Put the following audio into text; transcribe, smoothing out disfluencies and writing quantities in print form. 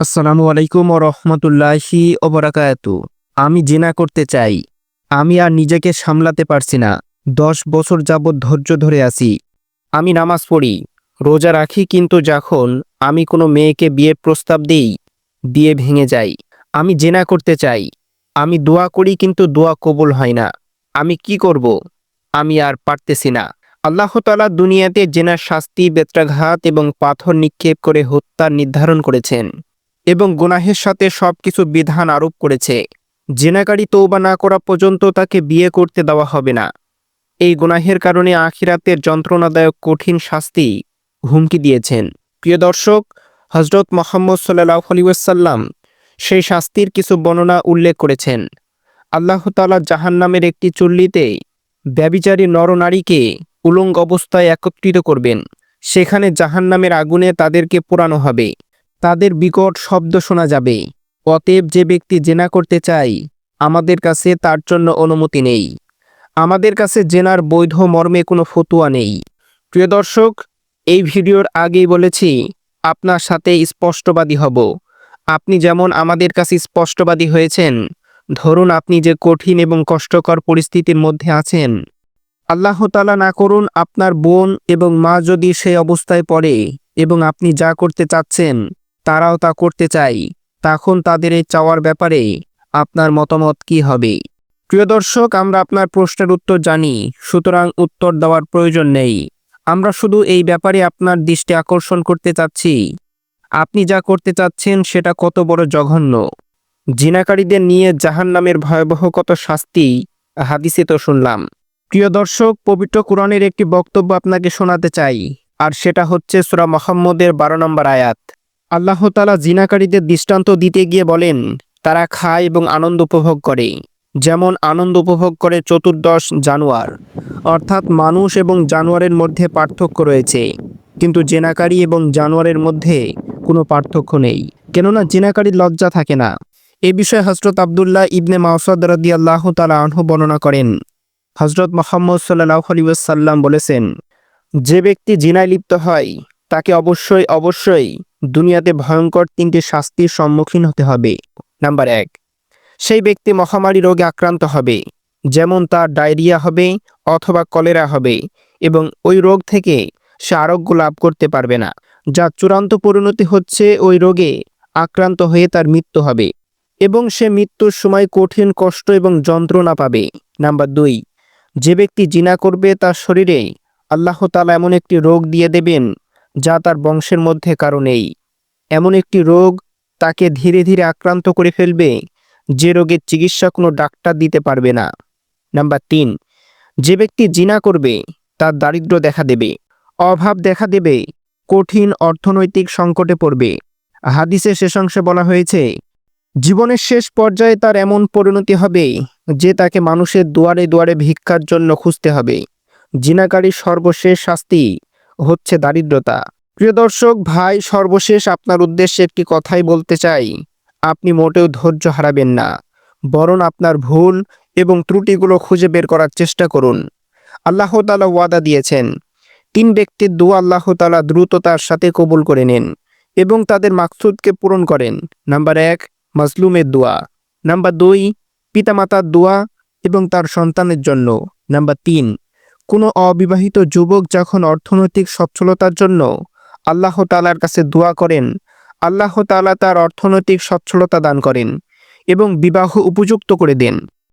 আসসালামু আলাইকুম ওয়া রাহমাতুল্লাহি ওয়া বারাকাতু। আমি জিনা করতে চাই। আমি আর নিজেকে সামলাতে পারছি না। ১০ বছর যাবৎ ধৈর্য ধরে আছি। আমি নামাজ পড়ি, রোজা রাখি, কিন্তু যখন আমি কোনো মেয়েকে বিয়ের প্রস্তাব দিই, বিয়ে ভেঙে যায়। আমি জিনা করতে চাই। আমি দোয়া করি, কিন্তু দোয়া কবুল হয় না। আমি কি করব? আমি আর পারতেছি না। আল্লাহ তাআলা দুনিয়াতে জিনার শাস্তি, বেত্রাঘাত এবং পাথর নিক্ষেপ করে হত্যা নির্ধারণ করেছেন এবং গুনাহের সাথে সবকিছু বিধান আরোপ করেছে। জিনাকারী তওবা না করা পর্যন্ত তাকে বিয়ে করতে দেওয়া হবে না। এই গুনাহের কারণে আখিরাতের যন্ত্রণাদায়ক কঠিন শাস্তি হুমকি দিয়েছেন। প্রিয় দর্শক, হযরত মুহাম্মদ সাল্লাল্লাহু আলাইহি ওয়াসাল্লাম সেই শাস্তির কিছু বর্ণনা উল্লেখ করেছেন। আল্লাহ তাআলা জাহান্নামের একটি চুল্লিতে ব্যভিচারী নরনারীকে উলঙ্গ অবস্থায় একত্রিত করবেন। সেখানে জাহান্নামের আগুনে তাদেরকে পোড়ানো হবে। তাদের বিকট শব্দ শোনা যাবে। অতএব যে ব্যক্তি জেনা করতে চায়, আমাদের কাছে তার জন্য অনুমতি নেই। আমাদের কাছে জেনার বৈধ মর্মে কোনো ফতোয়া নেই। প্রিয় দর্শক, এই ভিডিওর আগেই বলেছি আপনার সাথে স্পষ্টবাদী হব। আপনি যেমন আমাদের কাছে স্পষ্টবাদী হয়েছেন, ধরুন আপনি যে কঠিন এবং কষ্টকর পরিস্থিতির মধ্যে আছেন, আল্লাহ তাআলা না করুন আপনার বোন এবং মা যদি সেই অবস্থায় পড়ে এবং আপনি যা করতে চাচ্ছেন তারাও তা করতে চায়, তখন তাদের এই চাওয়ার ব্যাপারে আপনার মতামত কি হবে? প্রিয় দর্শক, আমরা আপনার প্রশ্নের উত্তর জানি, সুতরাং উত্তর দেওয়ার প্রয়োজন নেই। আমরা শুধু এই ব্যাপারে আপনার দৃষ্টি আকর্ষণ করতে চাচ্ছি, আপনি যা করতে চাচ্ছেন সেটা কত বড় জঘন্য। জিনাকারীদের নিয়ে জাহান্নামের ভয়াবহ কত শাস্তি হাদিসে তো শুনলাম। প্রিয় দর্শক, পবিত্র কোরআনের একটি বক্তব্য আপনাকে শোনাতে চাই, আর সেটা হচ্ছে সূরা মুহাম্মদের ১২ নম্বর আয়াত। আল্লাহ তাআলা জিনাকারীদের দৃষ্টান্ত দিতে গিয়ে বলেন, তারা খায় এবং আনন্দ উপভোগ করে, যেমন আনন্দ উপভোগ করে চতুর্দশ জানোয়ার। অর্থাৎ মানুষ এবং জানোয়ারের মধ্যে পার্থক্য রয়েছে, কিন্তু জেনাকারী এবং জানোয়ারের মধ্যে কোনো পার্থক্য নেই, কেননা জেনাকারীর লজ্জা থাকে না। এ বিষয়ে হযরত আব্দুল্লাহ ইবনে মাসউদ রাদিয়াল্লাহু তাআলা আনহু বর্ণনা করেন, হযরত মুহাম্মদ সাল্লাল্লাহু আলাইহি ওয়াসাল্লাম বলেছেন, যে ব্যক্তি জিনায় লিপ্ত হয় তাকে অবশ্যই অবশ্যই দুনিয়াতে ভয়ঙ্কর ৩টি শাস্তির সম্মুখীন হতে হবে। নাম্বার ১, সেই ব্যক্তি মহামারী রোগে আক্রান্ত হবে, যেমন তার ডায়রিয়া হবে অথবা কলেরা হবে, এবং ওই রোগ থেকে সে আরোগ্য লাভ করতে পারবে না, যার চূড়ান্ত পরিণতি হচ্ছে ওই রোগে আক্রান্ত হয়ে তার মৃত্যু হবে এবং সে মৃত্যুর সময় কঠিন কষ্ট এবং যন্ত্রণা পাবে। নাম্বার ২, যে ব্যক্তি জিনা করবে তার শরীরে আল্লাহ তাআলা এমন একটি রোগ দিয়ে দেবেন যা তার বংশের মধ্যে কারো নেই। এমন একটি রোগ তাকে ধীরে ধীরে আক্রান্ত করে ফেলবে, যে রোগের চিকিৎসা কোনো ডাক্তার দিতে পারবে না। নাম্বার ৩, যে ব্যক্তি জিনা করবে তার দারিদ্র্য দেখা দেবে, অভাব দেখা দেবে, কঠিন অর্থনৈতিক সংকটে পড়বে। হাদিসে শেষ অংশে বলা হয়েছে, জীবনের শেষ পর্যায়ে তার এমন পরিণতি হবে যে তাকে মানুষের দুয়ারে দুয়ারে ভিক্ষার জন্য খুঁজতে হবে। জিনাকারীর সর্বশেষ শাস্তি হচ্ছে দারিদ্রতা। প্রিয় দর্শক ভাই, সর্বশেষ আপনার উদ্দেশ্যে একটি কথাই বলতে চাই, আপনি মোটেও ধৈর্য হারাবেন না, বরং আপনার ভুল এবং ত্রুটিগুলো খুঁজে বের করার চেষ্টা করুন। আল্লাহ তাআলা ওয়াদা দিয়েছেন, ৩ ব্যক্তির দোয়া আল্লাহ তাআলা দ্রুততার সাথে কবুল করে নেন এবং তাদের মাকসুদকে পূরণ করেন। নাম্বার ১, মাজলুমের দোয়া। নাম্বার ২, পিতামাতার দোয়া এবং তার সন্তানের জন্য। নাম্বার ৩, কোনো অবিবাহিত যুবক যখন অর্থনৈতিক সচ্ছলতার জন্য আল্লাহ তাআলার কাছে দোয়া করেন, আল্লাহ তাআলা তার অর্থনৈতিক সচ্ছলতা দান করেন এবং বিবাহ উপযুক্ত করে দেন।